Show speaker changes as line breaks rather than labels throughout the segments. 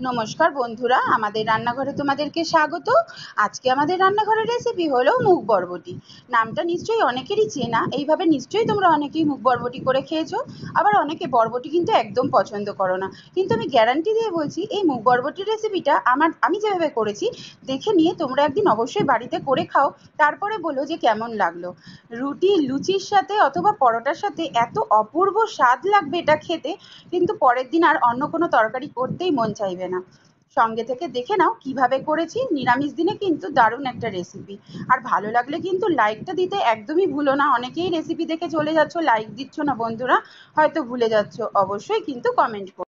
নমস্কার বন্ধুরা, আমাদের রান্নাঘরে তোমাদেরকে স্বাগত। আজকে আমাদের রান্নাঘরের রেসিপি হলো মুগ বরবটি। নামটা নিশ্চয়ই অনেকেরই চেনা। এইভাবে নিশ্চয়ই তোমরা অনেকেই মুগ বরবটি করে খেয়েছো। আবার অনেকে বরবটি কিন্তু একদম পছন্দ করো না, কিন্তু আমি গ্যারান্টি দিয়ে বলছি এই মুগ বরবটির রেসিপিটা আমি যেভাবে করেছি দেখে নিয়ে তোমরা একদিন অবশ্যই বাড়িতে করে খাও, তারপরে বলো যে কেমন লাগলো। রুটি লুচির সাথে অথবা পরোটার সাথে এত অপূর্ব স্বাদ লাগবে এটা খেতে, কিন্তু পরের দিন আর অন্য কোনো তরকারি করতেই মন চাইবে না। সঙ্গে থেকে দেখে নাও কিভাবে করেছি। নিরামিষ দিনে কিন্তু দারুণ একটা রেসিপি। আর ভালো লাগলে কিন্তু লাইকটা দিতে একদমই ভুলো না। অনেকেই রেসিপি দেখে চলে যাচ্ছ, লাইক দিচ্ছ না বন্ধুরা, হয়তো ভুলে যাচ্ছ। অবশ্যই কিন্তু কমেন্ট করো।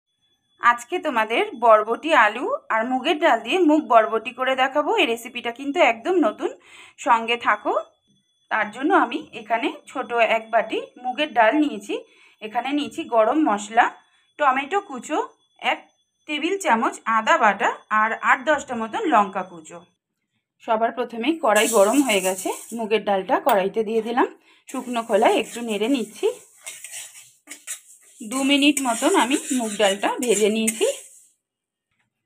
আজকে তোমাদের বরবটি আলু আর মুগের ডাল দিয়ে মুগ বরবটি করে দেখাবো। এই রেসিপিটা কিন্তু একদম নতুন, সঙ্গে থাকো। তার জন্য আমি এখানে ছোট এক বাটি মুগের ডাল নিয়েছি। এখানে নিয়েছি গরম মশলা, টমেটো কুচো, 1 টেবিল চামচ আদা বাটা আর 8-10টা মতন লঙ্কা কুচো। সবার প্রথমেই কড়াই গরম হয়ে গেছে, মুগের ডালটা কড়াইতে দিয়ে দিলাম। শুকনো খোলায় একটু নেড়ে নিচ্ছি। 2 মিনিট মতন আমি মুগ ডালটা ভেজে নিয়েছি।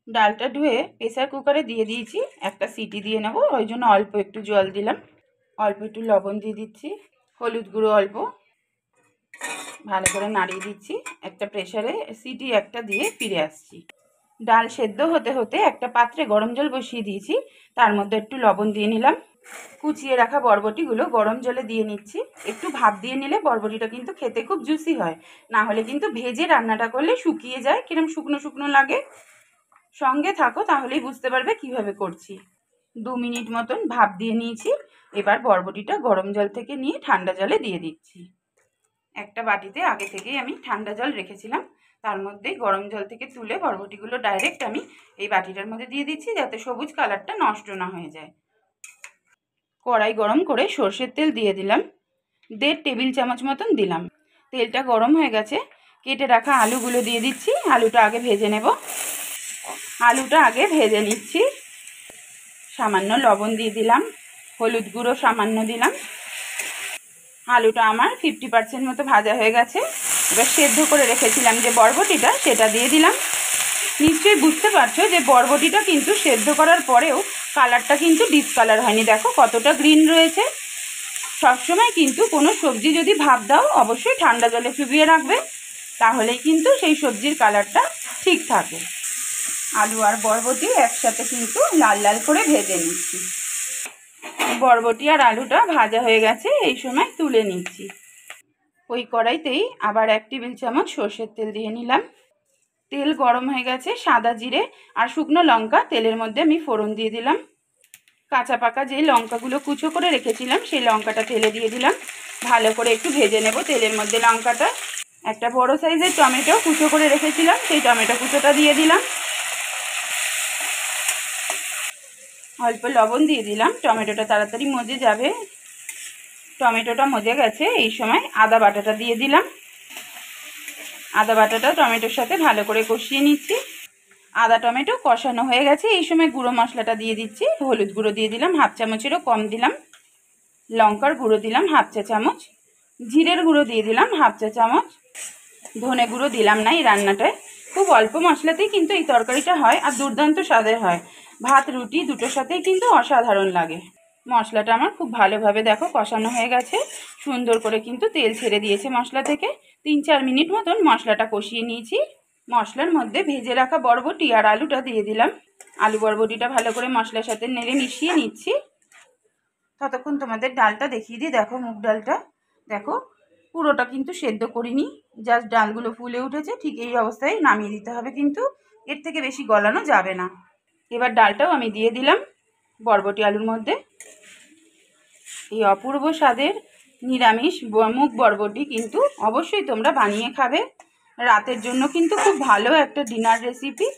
ডালটা ধুয়ে প্রেসার কুকারে দিয়ে দিয়েছি, একটা সিটি দিয়ে নেব, ওই জন্য অল্প একটু জল দিলাম। অল্প একটু লবণ দিয়ে দিচ্ছি, হলুদ গুঁড়ো অল্প, ভালো করে নাড়িয়ে দিচ্ছি। একটা প্রেসারে সিটি একটা দিয়ে ফিরে আসছি। ডাল সেদ্ধ হতে হতে একটা পাত্রে গরম জল বসিয়ে দিয়েছি, তার মধ্যে একটু লবণ দিয়ে নিলাম। কুচিয়ে রাখা বরবটিগুলো গরম জলে দিয়ে নিচ্ছি। একটু ভাপ দিয়ে নিলে বরবটিটা কিন্তু খেতে খুব জুসি হয়, না হলে কিন্তু ভেজে রান্নাটা করলে শুকিয়ে যায়, কিরম শুকনো শুকনো লাগে। সঙ্গে থাকো, তাহলেই বুঝতে পারবে কিভাবে করছি। 2 মিনিট মতন ভাপ দিয়ে নিয়েছি। এবার বরবটিটা গরম জল থেকে নিয়ে ঠান্ডা জলে দিয়ে দিচ্ছি। একটা বাটিতে আগে থেকেই আমি ঠান্ডা জল রেখেছিলাম, তার মধ্যে গরম জল থেকে তুলে বরবটিগুলো ডাইরেক্ট আমি এই বাটিটার মধ্যে দিয়ে দিচ্ছি, যাতে সবুজ কালারটা নষ্ট না হয়ে যায়। কড়াই গরম করে সর্ষের তেল দিয়ে দিলাম, 1.5 টেবিল চামচ মতন দিলাম। তেলটা গরম হয়ে গেছে, কেটে রাখা আলুগুলো দিয়ে দিচ্ছি। আলুটা আগে ভেজে নেব। আলুটা আগে ভেজে নিচ্ছি। সামান্য লবণ দিয়ে দিলাম, হলুদ গুঁড়ো সামান্য দিলাম। আলুটা আমার 50% মতো ভাজা হয়ে গেছে। এবার সেদ্ধ করে রেখেছিলাম যে বরবটিটা, সেটা দিয়ে দিলাম। নিশ্চয়ই বুঝতে পারছো যে বরবটিটা কিন্তু সেদ্ধ করার পরেও কালারটা কিন্তু ডিসকালার হয়নি। দেখো কতটা গ্রিন রয়েছে। সবসময় কিন্তু কোনো সবজি যদি ভাপ দাও অবশ্যই ঠান্ডা জলে চুবিয়ে রাখবে, তাহলেই কিন্তু সেই সবজির কালারটা ঠিক থাকে। আলু আর বরবটি একসাথে কিন্তু লাল লাল করে ভেজে নিচ্ছি। বরবটি আর আলুটা ভাজা হয়ে গেছে, এই সময় তুলে নিচ্ছি। ওই কড়াইতেই আবার 1 টেবিল চামচ সর্ষের তেল দিয়ে নিলাম। তেল গরম হয়ে গেছে, সাদা জিরে আর শুকনো লঙ্কা তেলের মধ্যে আমি ফোড়ন দিয়ে দিলাম। কাঁচা পাকা যে লঙ্কাগুলো কুচো করে রেখেছিলাম সেই লঙ্কাটা তেলে দিয়ে দিলাম। ভালো করে একটু ভেজে নেব তেলের মধ্যে লঙ্কাটা। একটা বড় সাইজের টমেটো কুচো করে রেখেছিলাম, সেই টমেটো কুচোটা দিয়ে দিলাম। অল্প লবণ দিয়ে দিলাম, টমেটোটা তাড়াতাড়ি মজে যাবে। টমেটোটা মজে গেছে, এই সময় আদা বাটাটা দিয়ে দিলাম। আদা বাটাটা টমেটোর সাথে ভালো করে কষিয়ে নিচ্ছি। আদা টমেটো কষানো হয়ে গেছে, এই সময় গুঁড়ো মশলাটা দিয়ে দিচ্ছি। হলুদ গুঁড়ো দিয়ে দিলাম 1/2 চামচেরও কম দিলাম, লঙ্কার গুঁড়ো দিলাম 1/2 চা চামচ, জিরের গুঁড়ো দিয়ে দিলাম 1/2 চা চামচ, ধনে গুঁড়ো দিলাম না এই রান্নাটায়। খুব অল্প মশলাতেই কিন্তু এই তরকারিটা হয় আর দুর্দান্ত স্বাদের হয়। ভাত রুটি দুটোর সাথেই কিন্তু অসাধারণ লাগে। মশলাটা আমার খুব ভালোভাবে দেখো কষানো হয়ে গেছে, সুন্দর করে কিন্তু তেল ছেড়ে দিয়েছে মশলা থেকে। 3-4 মিনিট মতন মশলাটা কষিয়ে নিয়েছি। মশলার মধ্যে ভেজে রাখা বরবটি আর আলুটা দিয়ে দিলাম। আলু বরবটিটা ভালো করে মশলার সাথে নেড়ে মিশিয়ে নিচ্ছি। ততক্ষণ তোমাদের ডালটা দেখিয়ে দিই। দেখো মুগ ডালটা দেখো পুরোটা কিন্তু সেদ্ধ করিনি, জাস্ট ডালগুলো ফুলে উঠেছে। ঠিক এই অবস্থায় নামিয়ে দিতে হবে, কিন্তু এর থেকে বেশি গলানো যাবে না। এবার ডালটাও আমি দিয়ে দিলাম বরবটি আলুর মধ্যে। এই অপূর্ব স্বাদের নিরামিষ মুগ বরবটি কিন্তু অবশ্যই তোমরা বানিয়ে খাবে। রাতের জন্য কিন্তু খুব ভালো একটা ডিনার রেসিপি,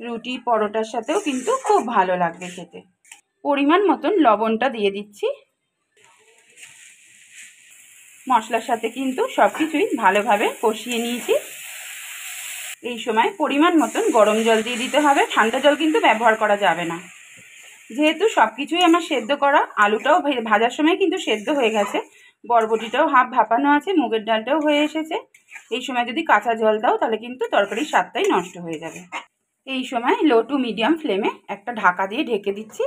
রুটি পরোটার সাথেও কিন্তু খুব ভালো লাগবে খেতে। পরিমাণ মতন লবণটা দিয়ে দিচ্ছি। মশলার সাথে কিন্তু সব কিছুই ভালোভাবে কষিয়ে নিয়েছি। এই সময় পরিমাণ মতন গরম জল দিয়ে দিতে হবে, ঠান্ডা জল কিন্তু ব্যবহার করা যাবে না। যেহেতু সব কিছুই আমার সেদ্ধ করা, আলুটাও ভাজার সময় কিন্তু সেদ্ধ হয়ে গেছে, বরবটিটাও হাফ ভাপানো আছে, মুগের ডালটাও হয়ে এসেছে। এই সময় যদি কাঁচা জল দাও তাহলে কিন্তু তরকারির স্বাদটাই নষ্ট হয়ে যাবে। এই সময় লো টু মিডিয়াম ফ্লেমে একটা ঢাকা দিয়ে ঢেকে দিচ্ছি,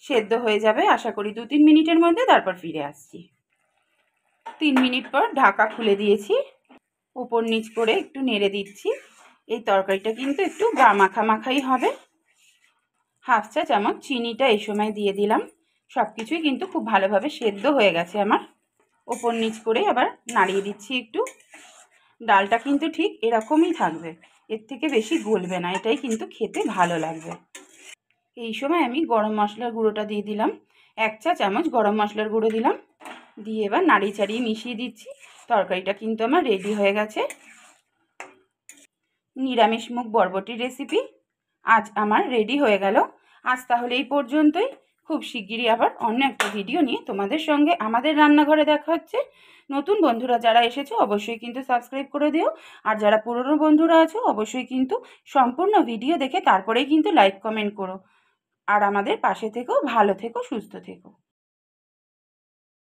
সেদ্ধ হয়ে যাবে আশা করি 2-3 মিনিটের মধ্যে। তারপর ফিরে আসছি। 3 মিনিট পর ঢাকা খুলে দিয়েছি, উপর নিচ করে একটু নেড়ে দিচ্ছি। এই তরকারিটা কিন্তু একটু গা মাখা মাখাই হবে। হাফ চা চামচ চিনিটা এই সময় দিয়ে দিলাম। সব কিছুই কিন্তু খুব ভালোভাবে সেদ্ধ হয়ে গেছে আমার। ওপর নিচ করে আবার নাড়িয়ে দিচ্ছি একটু। ডালটা কিন্তু ঠিক এরকমই থাকবে, এর থেকে বেশি গলবে না, এটাই কিন্তু খেতে ভালো লাগবে। এই সময় আমি গরম মশলার গুঁড়োটা দিয়ে দিলাম, 1 চা চামচ গরম মশলার গুঁড়ো দিলাম। দিয়ে এবার নাড়িয়ে চাড়িয়ে মিশিয়ে দিচ্ছি। তরকারিটা কিন্তু আমার রেডি হয়ে গেছে। নিরামিষ মুগ বরবটির রেসিপি আজ আমার রেডি হয়ে গেল। আজ তাহলে এই পর্যন্তই। খুব শিগগিরই আবার অন্য একটা ভিডিও নিয়ে তোমাদের সঙ্গে আমাদের রান্নাঘরে দেখা হচ্ছে। নতুন বন্ধুরা যারা এসেছো অবশ্যই কিন্তু সাবস্ক্রাইব করে দিও, আর যারা পুরনো বন্ধুরা আছো অবশ্যই কিন্তু সম্পূর্ণ ভিডিও দেখে তারপরেই কিন্তু লাইক কমেন্ট করো। আর আমাদের পাশে থেকো, ভালো থেকো, সুস্থ থেকো।